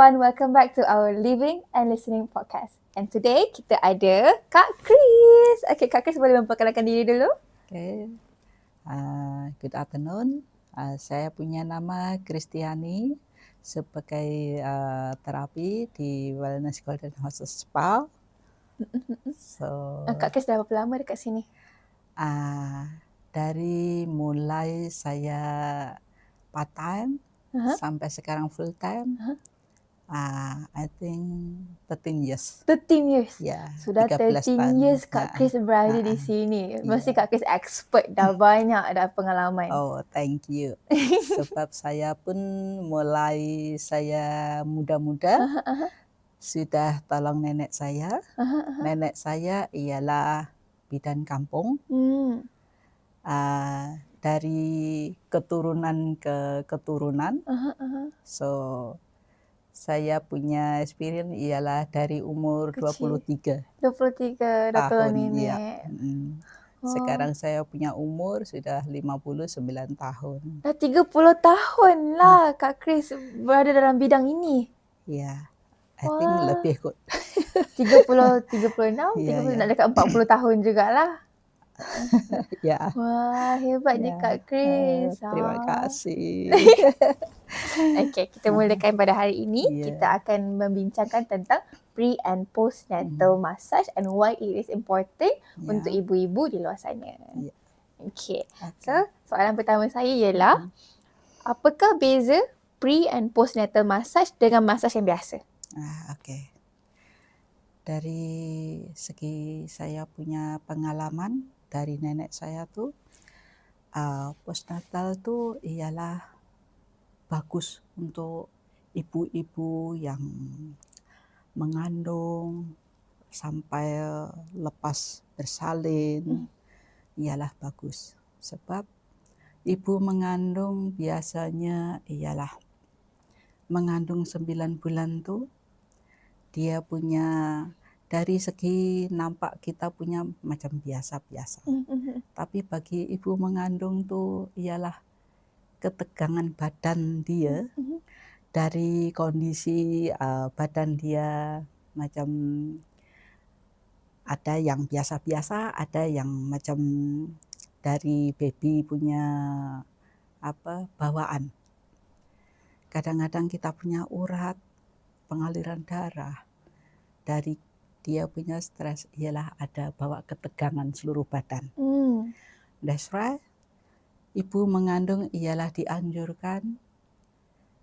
everyone, welcome back to our Living and Listening podcast. And today kita ada Kak Chris. Okay, Kak Chris boleh memperkenalkan diri dulu? Okay. Good afternoon. Saya punya nama Kristiani sebagai terapi di Wellness Golden Horses Spa. So, Kak Chris dah berapa lama dekat sini? dari mulai saya part time sampai sekarang full time. I think 13 years. 13 years? Yeah, Sudah 13 years Kak Chris berada di sini. Mesti Kak Chris expert, dah banyak dah pengalaman. Oh, thank you. Sebab saya pun mulai saya muda-muda sudah tolong nenek saya. Nenek saya ialah bidan kampung. Dari keturunan ke keturunan. So, saya punya experience ialah dari umur Kecil. 23 dah tolong nenek. Ya. Sekarang saya punya umur sudah 59 tahun. Dah 30 tahun lah Kak Chris berada dalam bidang ini. Ya, I think lebih kot. 36, Ya, nak dekat 40 tahun jugalah. Ya. Wah, hebatnya Kak Chris. Terima kasih. Okay, kita mulakan pada hari ini. Kita akan membincangkan tentang pre and postnatal massage and why it is important untuk ibu-ibu di luar sana. Okay. So, soalan pertama saya ialah, apakah beza pre and postnatal massage dengan massage yang biasa? Okay. Dari segi saya punya pengalaman dari nenek saya tuh, postnatal tuh ialah bagus untuk ibu-ibu yang mengandung sampai lepas bersalin, ialah bagus. Sebab ibu mengandung biasanya ialah mengandung 9 bulan tuh dia punya, dari segi nampak kita punya macam biasa-biasa. Tapi bagi ibu mengandung tuh ialah ketegangan badan dia, dari kondisi badan dia macam ada yang biasa-biasa, ada yang macam dari baby punya bawaan. Kadang-kadang kita punya urat, pengaliran darah, dari dia punya stres ialah ada bawa ketegangan seluruh badan. That's right. Ibu mengandung ialah dianjurkan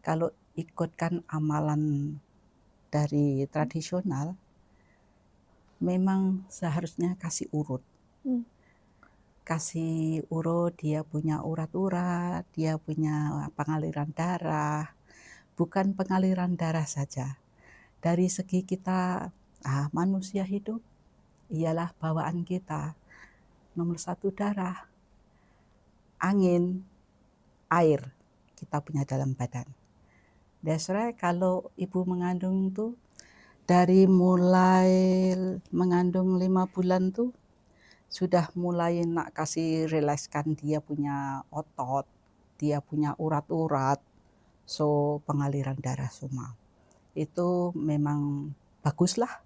kalau ikutkan amalan dari tradisional, memang seharusnya kasih urut. Kasih urut, dia punya urat-urat, dia punya pengaliran darah. Bukan pengaliran darah saja. Dari segi kita manusia hidup, ialah bawaan kita. Nomor 1 darah, angin, air kita punya dalam badan. That's right, kalau ibu mengandung tuh, dari mulai mengandung 5 bulan tuh, sudah mulai nak kasih rilekskan dia punya otot, dia punya urat-urat, so pengaliran darah semua. Itu memang baguslah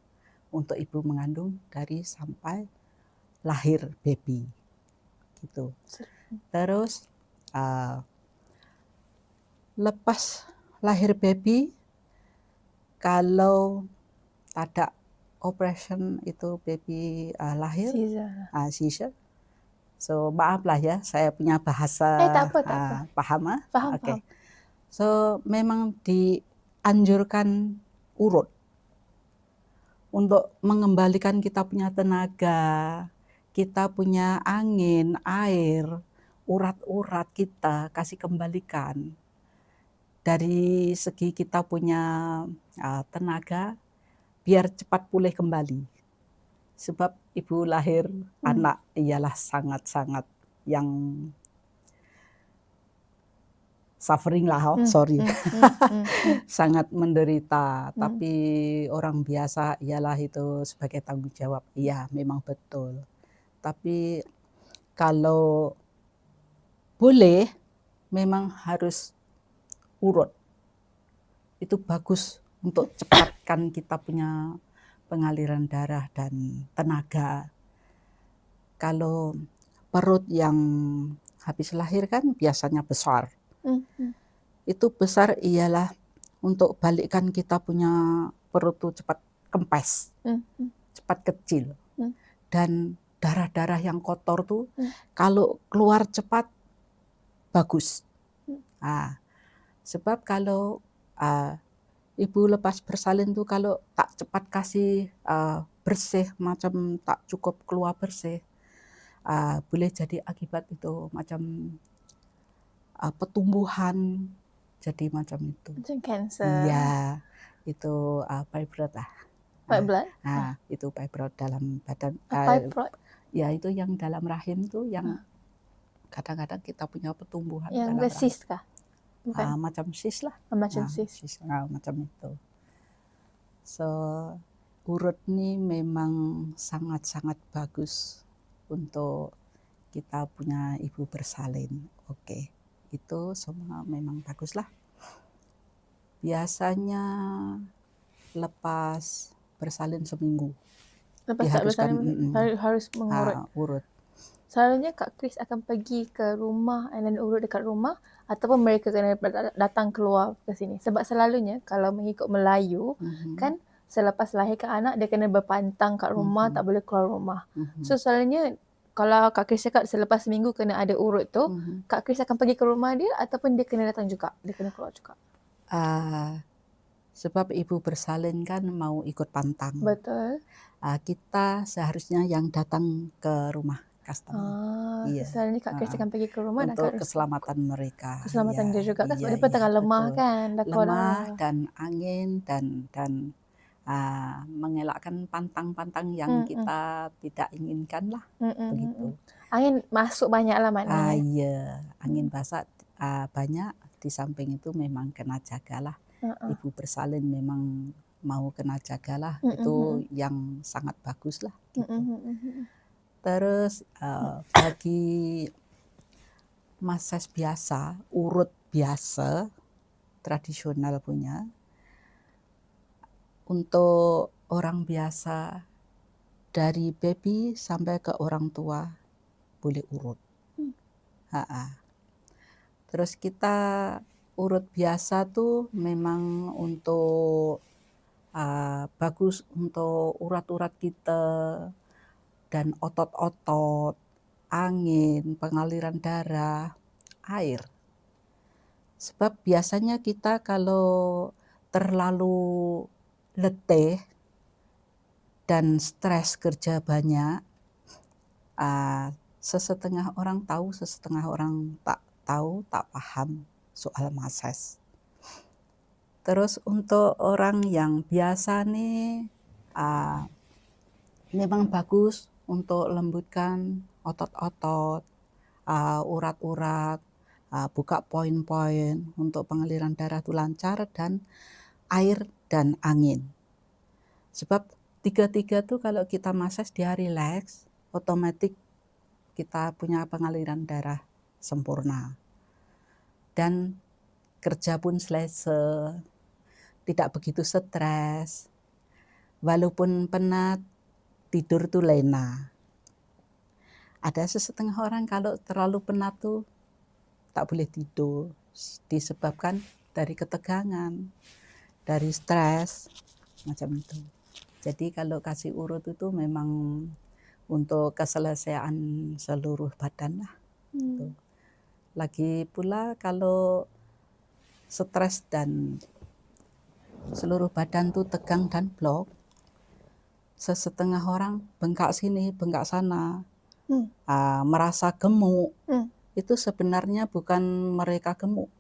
untuk ibu mengandung dari sampai lahir baby gitu. Terus lepas lahir baby, kalau tak ada operation itu baby lahir seizure. So maaflah ya, saya punya bahasa Tak apa. paham? Faham. So memang dianjurkan urut untuk mengembalikan kita punya tenaga, kita punya angin, air, urat-urat kita kasih kembalikan. Dari segi kita punya tenaga, biar cepat pulih kembali. Sebab ibu lahir anak ialah sangat-sangat yang suffering lah, sangat menderita. Tapi orang biasa ialah itu sebagai tanggung jawab. Iya, memang betul. Tapi kalau boleh, memang harus urut. Itu bagus untuk cepatkan kita punya pengaliran darah dan tenaga. Kalau perut yang habis lahir kan biasanya besar. Itu besar ialah untuk balikkan kita punya perut tuh cepat kempes, cepat kecil. Dan darah-darah yang kotor tuh kalau keluar cepat bagus. Sebab kalau ibu lepas bersalin tuh kalau tak cepat kasih bersih, macam tak cukup keluar bersih, boleh jadi akibat itu macam pertumbuhan jadi macam itu. Macam kanser. Iya, itu fibroid lah. Fibroid? Itu fibroid dalam badan. Fibroid? Ya itu yang dalam rahim tuh yang kadang-kadang kita punya pertumbuhan yang dalam rahim. cyst kah? Bukan. Macam cyst lah. Macam cyst. Macam itu. So urut ini memang sangat-sangat bagus untuk kita punya ibu bersalin. Oke, itu semua memang bagus lah. Biasanya lepas bersalin seminggu. Lepas tak bersalin harus mengurut. Urut. Selalunya Kak Chris akan pergi ke rumah dan urut dekat rumah ataupun mereka kena datang keluar ke sini. Sebab selalunya kalau mengikut Melayu kan selepas lahirkan anak dia kena berpantang kat rumah, tak boleh keluar rumah. So selalunya kalau Kak Chris cakap selepas seminggu kena ada urut tu, Kak Chris akan pergi ke rumah dia ataupun dia kena datang juga, dia kena keluar juga. Sebab ibu bersalin kan mau ikut pantang. Betul. Kita seharusnya yang datang ke rumah customer. Iya. Selalunya Kak Chris akan pergi ke rumah untuk keselamatan mereka. Keselamatan dia juga kan sebab dia tengah lemah betul. Kan. Lemah dan angin dan mengelakkan pantang-pantang yang kita tidak inginkan lah. Begitu. Angin masuk banyak lah maknanya. Iya, angin basah banyak. Di samping itu memang kena jagalah. Ibu bersalin memang mau kena jagalah. Itu yang sangat bagus lah. Gitu. Terus bagi massage biasa, urut biasa, tradisional punya, untuk orang biasa dari baby sampai ke orang tua boleh urut. Terus kita urut biasa tuh memang untuk bagus untuk urat-urat kita dan otot-otot, angin, pengaliran darah, air. Sebab biasanya kita kalau terlalu letih dan stres kerja banyak, sesetengah orang tahu, sesetengah orang tak tahu, tak paham soal massage. Terus untuk orang yang biasa nih, memang bagus untuk lembutkan otot-otot, urat-urat, buka poin-poin untuk pengaliran darah itu lancar dan air dan angin. Sebab tiga-tiga tuh kalau kita massage dia relax, otomatis kita punya pengaliran darah sempurna. Dan kerja pun selesai, tidak begitu stres. Walaupun penat, tidur tuh lena. Ada sesetengah orang kalau terlalu penat tuh tak boleh tidur, disebabkan dari ketegangan, dari stres, macam itu. Jadi kalau kasih urut itu memang untuk keselesaian seluruh badan lah. Lagi pula kalau stres dan seluruh badan tuh tegang dan blok, sesetengah orang bengkak sini, bengkak sana, merasa gemuk. Itu sebenarnya bukan mereka gemuk.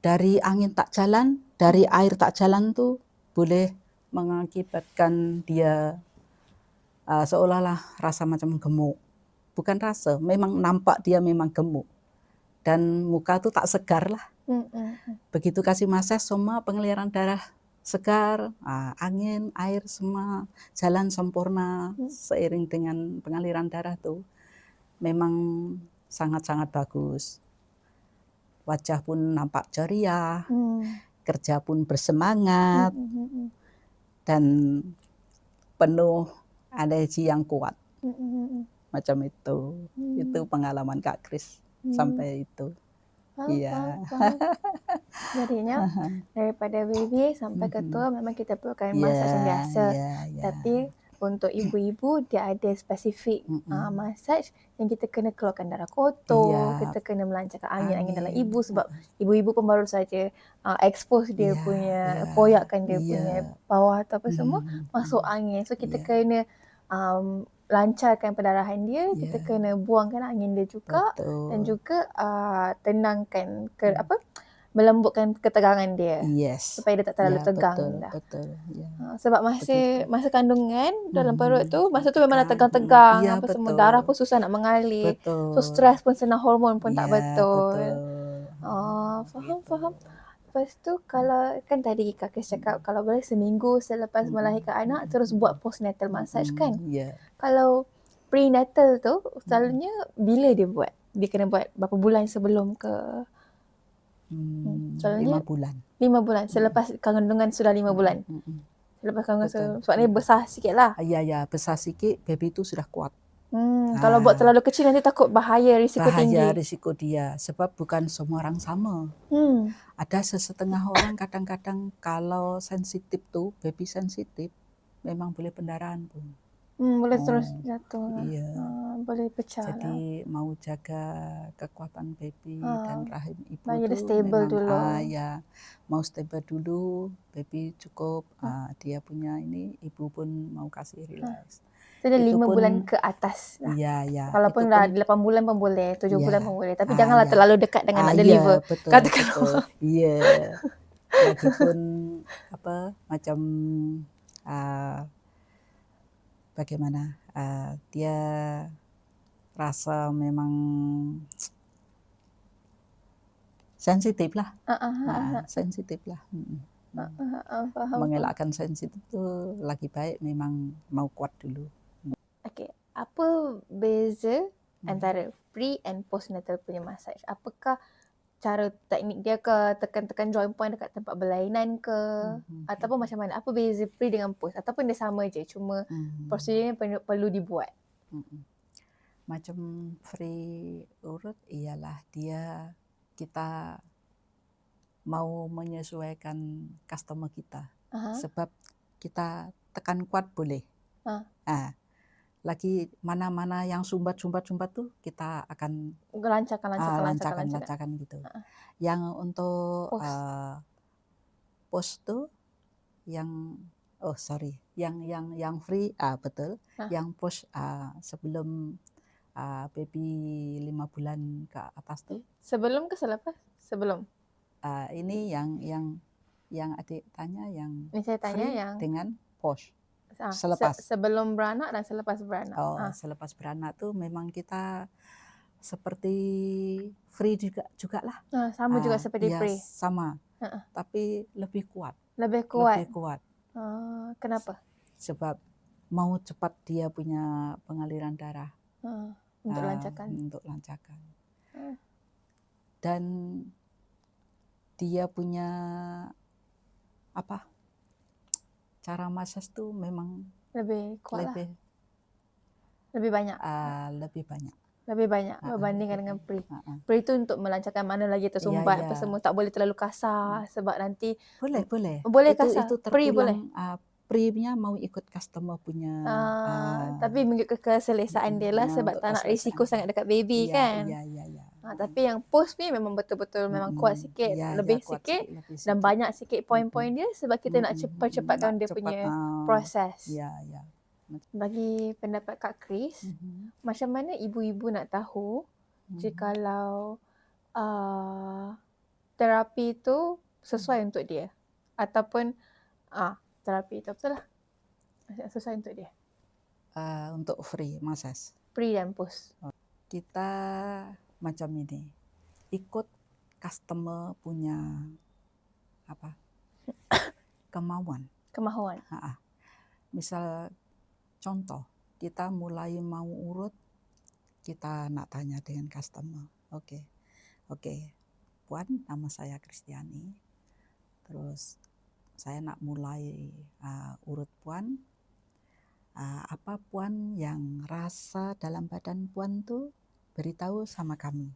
Dari angin tak jalan, dari air tak jalan tuh boleh mengakibatkan dia seolah-olah rasa macam gemuk. Bukan rasa, memang nampak dia memang gemuk. Dan muka tuh tak segar lah. Begitu kasih massage semua pengaliran darah segar, angin, air semua jalan sempurna seiring dengan pengaliran darah tuh memang sangat-sangat bagus. Wajah pun nampak ceria, kerja pun bersemangat Mm-mm. dan penuh energi yang kuat. Mm-mm. Macam itu. Itu pengalaman Kak Kris sampai itu. Iya. Jadinya daripada baby sampai ke tua memang kita perlukan massage yang biasa. Tapi untuk ibu-ibu dia ada spesifik massage yang kita kena keluarkan darah kotor, kita kena melancarkan angin-angin dalam ibu sebab ibu-ibu pun baru saja expose dia punya, koyakkan dia punya bawah atau apa semua, masuk angin. So kita kena lancarkan pendarahan dia, kita kena buangkan angin dia juga. Betul. Dan juga tenangkan melembutkan ketegangan dia. Supaya dia tak terlalu tegang dah. Betul. Sebab masa kandungan dalam perut tu, masa tu memang dah tegang-tegang apa semua, darah pun susah nak mengalir. So stres pun senang, hormon pun tak betul. Faham. Lepas tu kalau kan tadi Kak Kris cakap kalau boleh seminggu selepas melahirkan anak terus buat postnatal massage kan. Kalau prenatal tu selalunya bila dia buat? Dia kena buat berapa bulan sebelum ke? Selalunya 5 bulan. 5 bulan selepas kandungan sudah 5 bulan. Selepas kandungan sebabnya besar sikit lah. Ya, besar sikit baby tu sudah kuat. Kalau buat terlalu kecil nanti takut bahaya, risiko tinggi. Bahaya, risiko dia. Sebab bukan semua orang sama. Ada sesetengah orang kadang-kadang kalau sensitif tu, baby sensitif, memang boleh pendarahan pun. Boleh terus jatuh. Iya. Boleh pecah. Jadi mau jaga kekuatan baby dan rahim ibu bagi dia tu stable memang dulu. Mau stable dulu, baby cukup dia punya ini, ibu pun mau kasih relax. So dia 5 bulan ke atas lah. Iya. Walaupun dah 8 bulan pun boleh, 7 bulan pun boleh. Tapi janganlah terlalu dekat dengan nak deliver. Betul. Iya. Lagipun macam bagaimana dia rasa memang sensitif lah. Sensitif lah. Faham. Mengelakkan sensitif tu lagi baik memang mau kuat dulu. Okey, apa beza antara pre and postnatal punya massage? Apakah cara teknik dia ke, tekan-tekan joint point dekat tempat berlainan ke, ataupun macam mana? Apa beza pre dengan post? Ataupun dia sama je, cuma prosedurnya perlu dibuat? Macam free urut ialah kita mau menyesuaikan customer kita. Sebab kita tekan kuat boleh. Lagi mana-mana yang sumbat tu kita akan lancarkan gitu. Yang untuk post tu yang yang free betul. Yang post sebelum baby 5 bulan ke atas tu. Sebelum ke selepas? Sebelum. Ini yang adik tanya yang ini saya tanya free yang dengan post. Selepas. Sebelum beranak dan selepas beranak. Selepas beranak tu memang kita seperti free juga lah. Sama juga seperti pre. Sama. Tapi lebih kuat. Lebih kuat. Kenapa? Sebab mau cepat dia punya pengaliran darah. Untuk lancarkan. Dan dia punya cara massage tu memang lebih kuat lebih, lebih banyak. Lebih banyak berbandingkan dengan pre. Pre itu untuk melancarkan mana lagi tersumbat apa semua, tak boleh terlalu kasar sebab nanti boleh kasar. Itu Pre boleh. Pre-nya mau ikut customer punya. Tapi mengikut keselesaan dia lah sebab tak nak risiko sangat dekat baby kan. Tapi yang post ni memang betul-betul memang kuat sikit, lebih sikit dan banyak sikit poin-poin dia sebab kita nak cepatkan dia punya proses. Bagi pendapat Kak Kris, macam mana ibu-ibu nak tahu jikalau terapi tu sesuai untuk dia ataupun terapi itu betul lah sesuai untuk dia. Untuk free massage. Pre dan post. Kita macam ini, ikut customer punya kemauan. Misal contoh, kita mulai mau urut, kita nak tanya dengan customer. Oke. Puan, nama saya Kristiani. Terus saya nak mulai urut Puan. Apa Puan yang rasa dalam badan Puan tuh beritahu sama kami.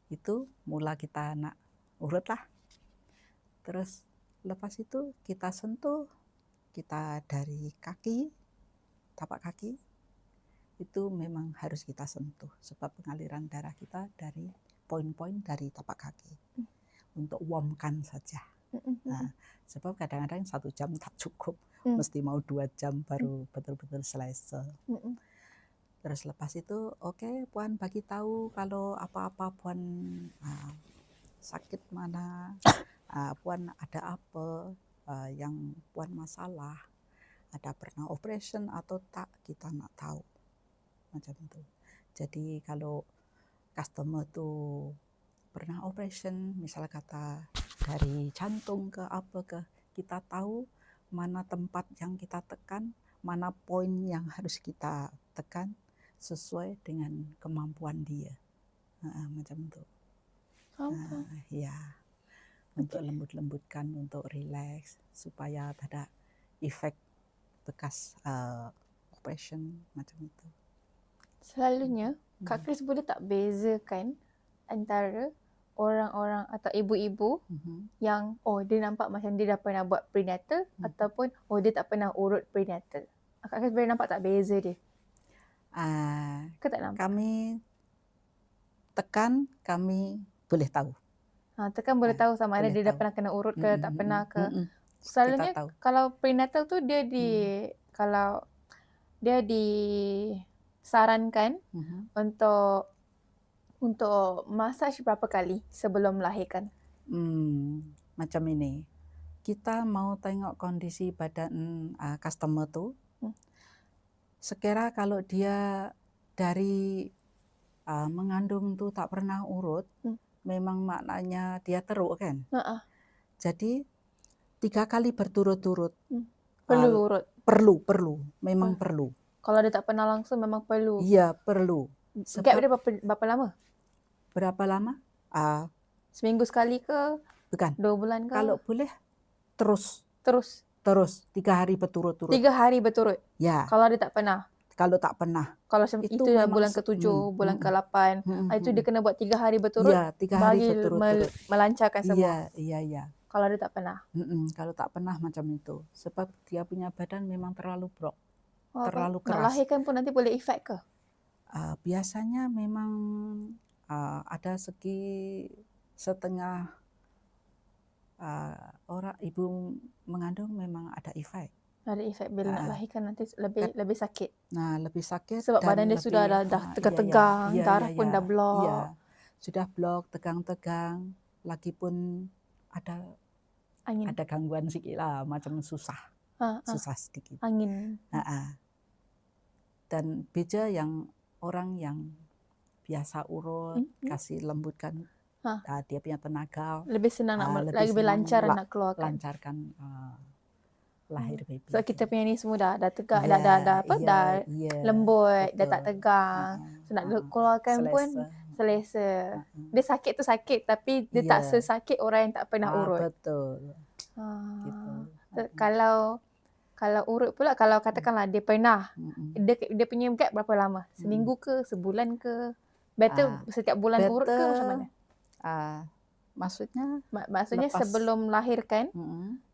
Itu mula kita nak urut lah. Terus lepas itu kita sentuh, kita dari kaki, tapak kaki, itu memang harus kita sentuh. Sebab pengaliran darah kita dari poin-poin dari tapak kaki. Untuk warmkan saja. Nah, sebab kadang-kadang 1 jam tak cukup. Mesti mau 2 jam baru betul-betul selesai. Terus lepas itu, oke, Puan bagi tahu kalau apa-apa Puan sakit mana, Puan ada apa yang Puan masalah, ada pernah operation atau tak, kita nak tahu. Macam itu. Jadi kalau customer tuh pernah operation, misal kata dari jantung ke apa ke, kita tahu mana tempat yang kita tekan, mana poin yang harus kita tekan sesuai dengan kemampuan dia. Macam itu. Ya, untuk lembut-lembutkan, untuk relax, supaya tak ada efek bekas operation macam itu. Selalunya, Kak Chris boleh tak bezakan antara orang-orang atau ibu-ibu yang dia nampak macam dia dah pernah buat prenatal ataupun dia tak pernah urut prenatal. Kak Chris boleh nampak tak beza dia? Ke tak nampak? Kami tekan, kami boleh tahu. Tekan boleh tahu sama ada boleh dia dah tahu. pernah kena urut ke tak pernah ke. Kita Selalunya tahu. kalau prenatal tu dia kalau dia disarankan untuk masaj berapa kali sebelum melahirkan? Macam ini. Kita mau tengok kondisi badan customer tu. Sekira kalau dia dari mengandung tu tak pernah urut, memang maknanya dia teruk kan. Jadi 3 kali berturut-turut. Perlu urut? Perlu. Memang perlu. Kalau dia tak pernah langsung memang perlu? Iya, perlu. Gap dia berapa lama? Berapa lama? Seminggu sekali ke? Bukan. 2 bulan ke? Kalau boleh terus. 3 hari berturut-turut. 3 hari berturut? Ya. Kalau dia tak pernah? Kalau tak pernah. Kalau itu dah bulan ke-7, bulan ke-8, itu dia kena buat 3 hari berturut? Ya, 3 hari bagi berturut-turut. melancarkan semua? Iya. Kalau dia tak pernah? Kalau tak pernah macam itu. Sebab dia punya badan memang terlalu brok. Terlalu Nak keras. lahirkan pun nanti boleh efek ke? Biasanya memang ada segi setengah orang ibu mengandung memang ada efek. Ada efek bila nak lahirkan nanti lebih sakit. Nah, lebih sakit. Sebab dan badan dia lebih, sudah dah tegang-tegang, darah pun dah blok. Iya, sudah blok, tegang-tegang. Lagipun ada Angin. Ada gangguan sikit lah, macam susah. Susah sedikit. Angin. Dan beja yang orang yang biasa urut, kasih lembutkan dia punya tenaga. Lebih senang lebih lancar nak keluarkan. Lancarkan lahir baby. So kita punya ni semua dah tegak, dah lembut, dah tak tegang. So nak keluarkan pun selesa. Dia sakit tu sakit tapi dia tak sesakit orang yang tak pernah urut. Betul. Gitu. Kalau urut pula, kalau katakanlah dia pernah, dia punya gap berapa lama? Seminggu ke, sebulan ke? Better setiap bulan urut ke macam mana? Maksudnya lepas, sebelum melahirkan,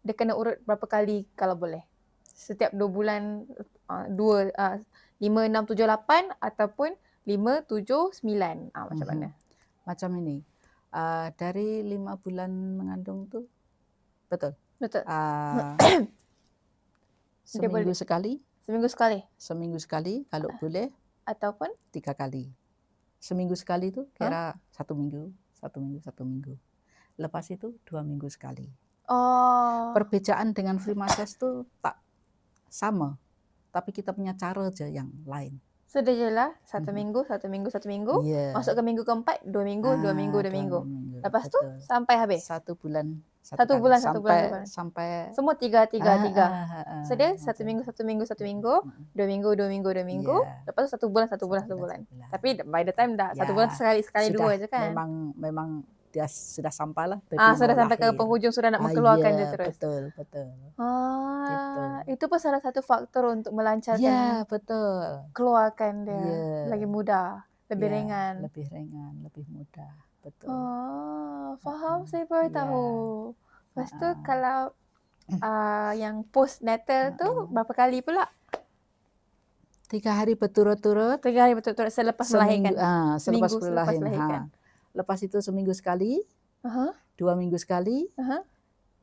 dia kena urut berapa kali kalau boleh? Setiap 2 bulan, 5, 6, 7, 8 ataupun 5, 7, 9. Macam mana? Macam ini. Dari 5 bulan mengandung tu, betul. Seminggu sekali. Seminggu sekali kalau boleh. Ataupun? 3 kali. Seminggu sekali tu kira 1 minggu. Lepas itu 2 minggu sekali. Perbezaan dengan free massage tu tak sama. Tapi kita punya cara je yang lain. So dia je lah 1 minggu. Masuk ke minggu keempat, 2 minggu. Lepas tu sampai habis? 1 bulan. Satu bulan. Sampai semua 3. So dia 1 minggu, 2 minggu. Lepas tu 1 bulan. Tapi by the time dah 1 bulan sekali 2 je kan? Memang dia sudah sampai lah, baby Sudah mau sampai ke lahir. penghujung, sudah nak mengeluarkan dia Iya, terus. betul, gitu. Itu pun salah satu faktor untuk Ya, melancarkan betul. keluarkan dia Iya, lagi mudah, lebih ya, ringan. lebih ringan, lebih mudah, betul. Faham, saya baru Iya, tahu. Lepas tu heeh, kalau yang postnatal tu heeh. berapa kali pula? 3 hari berturut-turut, 3 hari betul-betul selepas melahirkan. selepas Seminggu selepas melahirkan. melahirkan. Lepas itu seminggu sekali, Aha, 2 minggu sekali, aha.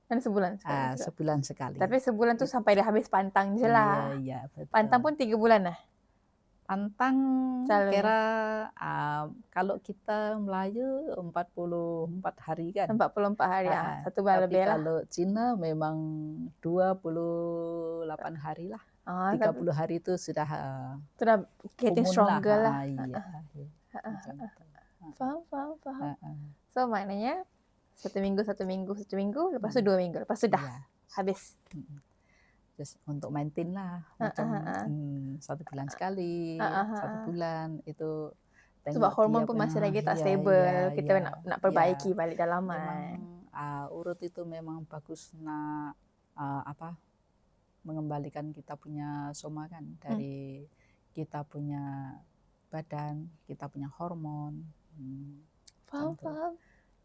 Dan sebulan sekali juga. sebulan sekali. Tapi sebulan tu sampai dah habis pantang je Iya, lah. iya, betul. Pantang pun 3 bulan lah. Pantang Selalunya. kira kalau kita Melayu 44 hari kan. 44 hari, satu bulan Tapi lebih lah. kalau Cina memang 28 hari lah. 30 hari itu sudah Tu dah getting common stronger lah. Iya, macam itu. Faham. So maknanya satu minggu, lepas tu 2 minggu, lepas tu dah Iya. habis. Just untuk maintain lah, macam 1 bulan sekali, 1 bulan itu. Sebab hormon pun masih lagi tak stable, kita nak perbaiki balik dalaman. Memang urut itu memang bagus nak mengembalikan kita punya soma kan, dari kita punya badan, kita punya hormon. Faham.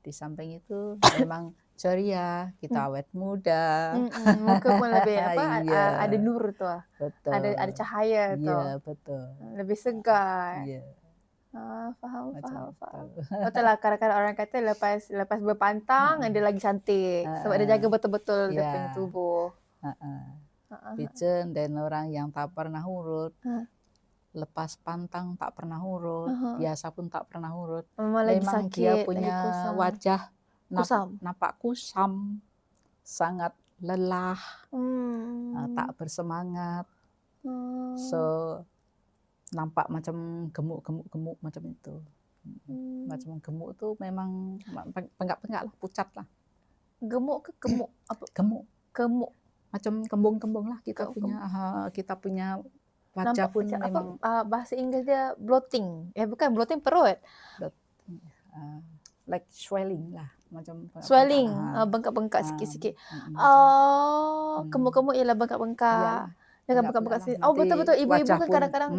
Di samping itu memang ceria, kita awet muda. Muka pun lebih Iya. ada nur tu. Betul. Ada cahaya tu. Iya, betul. Lebih segar. Iya. Faham. Macam Betul lah, kadang-kadang orang kata lepas berpantang dia lagi cantik sebab dia jaga betul-betul dia punya tubuh. Pijen dan orang yang tak pernah urut, lepas pantang tak pernah urut, biasa pun tak pernah urut. Memang sakit, dia punya kusam. wajah Kusam. nampak kusam, sangat lelah, tak bersemangat. So nampak macam gemuk macam itu. Macam gemuk tu memang penggak-penggak lah, pucat lah. Gemuk ke gemuk? Apa? Gemuk. Macam kembung-kembung lah kita punya wajah pun memang bahasa Inggeris dia bloating. Bukan bloating, perut. Like swelling lah, macam swelling, bengkak-bengkak sikit-sikit. Gemuk-gemuk ialah bengkak-bengkak. Jangan bengkak-bengkak sikit. Betul-betul, ibu-ibu kan kadang-kadang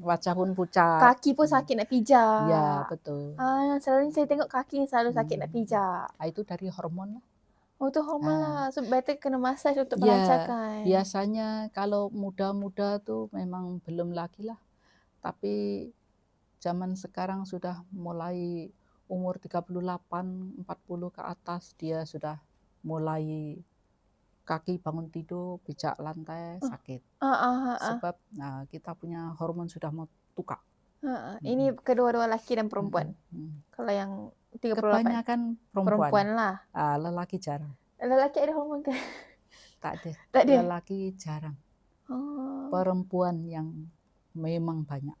wajah pun pucat. Kaki pun sakit nak pijak. Ya, betul. Selalunya saya tengok kaki selalu sakit nak pijak. Itu dari hormon lah. Itu hormon lah. So better kena massage untuk melancarkan. Biasanya kalau muda-muda tu memang belum lagi lah. Tapi zaman sekarang sudah mulai umur 38, 40 ke atas dia sudah mulai kaki bangun tidur, pijak lantai sakit. Sebab kita punya hormon sudah mau tukar. Ini kedua-dua lelaki dan perempuan. Kalau yang 38. Kebanyakan perempuan lah. Lelaki jarang. Lelaki ada hormon ke? Tak ada. Tak ada. Lelaki jarang. Perempuan yang memang banyak.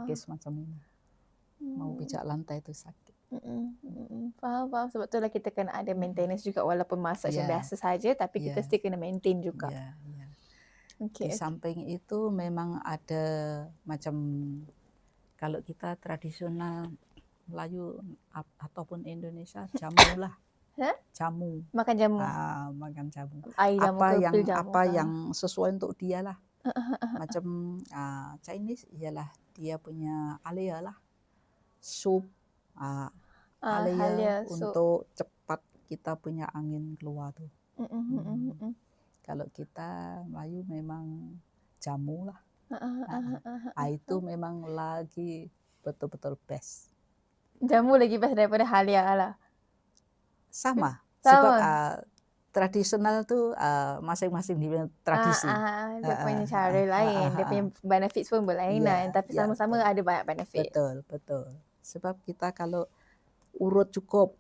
Kes macam ini. Mau pijak lantai itu sakit. Faham. Sebab itulah kita kena ada maintenance juga, walaupun massage yang biasa saja, tapi kita still kena maintain juga. Di samping itu memang ada macam kalau kita tradisional Melayu ataupun Indonesia, jamu lah. Jamu. Makan jamu. Makan jamu. Jamu apa yang sesuai untuk dia lah. Macam Chinese ialah dia punya alia lah. Sup. Alia untuk cepat kita punya angin keluar tu. Kalau kita Melayu memang jamu lah. Itu memang lagi betul-betul best. Jamu lagi best daripada halia lah. Sama. Sebab tradisional tu masing-masing dia tradisi. Dia punya cara lain, dia punya benefits pun berlainan, tapi sama-sama ada banyak benefit. Betul. Sebab kita kalau urut cukup,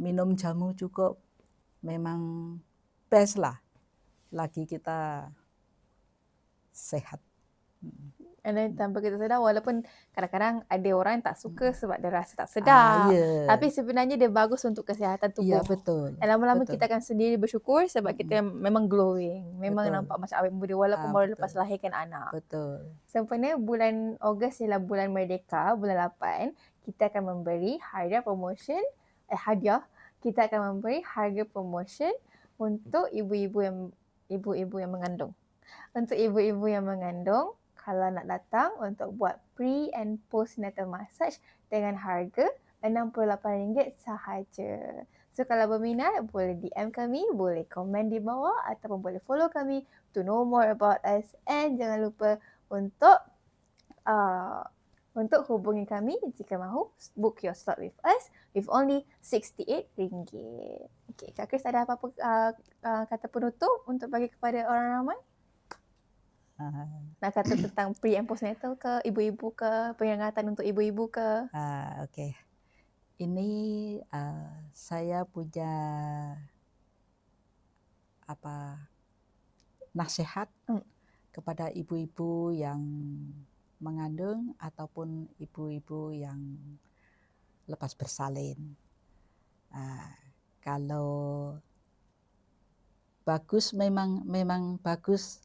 minum jamu cukup, memang best lah. Lagi kita sehat. And then tanpa kita sedar, walaupun kadang-kadang ada orang yang tak suka sebab dia rasa tak sedap. Ya. Tapi sebenarnya dia bagus untuk kesihatan Ya, tubuh. betul. Dan lama-lama Betul. kita akan sendiri bersyukur sebab kita memang glowing. Memang Betul. nampak macam awet muda walaupun baru Betul. lepas lahirkan anak. Betul. Sempena bulan Ogos ialah bulan Merdeka, bulan 8, kita akan memberi hadiah promotion, kita akan memberi harga promotion untuk ibu-ibu yang mengandung. Untuk ibu-ibu yang mengandung, kalau nak datang untuk buat pre and postnatal massage dengan harga RM68 sahaja. So kalau berminat, boleh DM kami, boleh komen di bawah ataupun boleh follow kami to know more about us. And jangan lupa untuk hubungi kami jika mahu book your slot with us with only RM68. Okay, Kak Chris ada apa-apa kata penutup untuk bagi kepada orang ramai? Nak kata tentang pre and postnatal ke, ibu-ibu ke, peringatan untuk ibu-ibu ke? Okey. Ini saya punya nasihat kepada ibu-ibu yang mengandung ataupun ibu-ibu yang lepas bersalin. Kalau bagus memang bagus,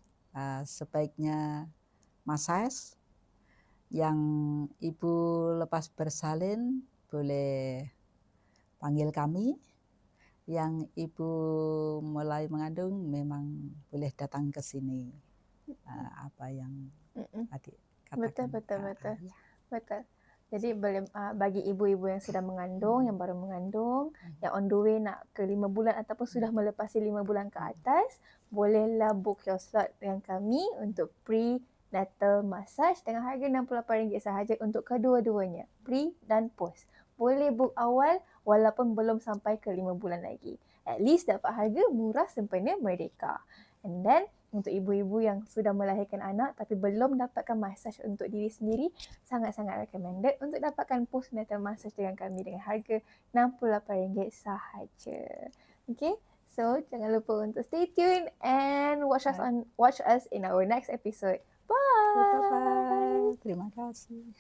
sebaiknya massage. Yang ibu lepas bersalin boleh panggil kami. Yang ibu mulai mengandung memang boleh datang ke sini. Apa yang adik katakan. Betul. Jadi bagi ibu-ibu yang sedang mengandung, yang baru mengandung, yang on the way nak ke 5 bulan ataupun sudah melepasi 5 bulan ke atas, bolehlah book your slot dengan kami untuk pre-natal massage dengan harga RM68 sahaja untuk kedua-duanya, pre dan post. Boleh book awal walaupun belum sampai ke 5 bulan lagi. At least dapat harga murah sempena Merdeka. And then untuk ibu-ibu yang sudah melahirkan anak tapi belum dapatkan massage untuk diri sendiri, sangat-sangat recommended untuk dapatkan postnatal massage dengan kami dengan harga RM68 sahaja. Okay, so jangan lupa untuk stay tuned and watch us in our next episode. Bye. Bye. Terima kasih.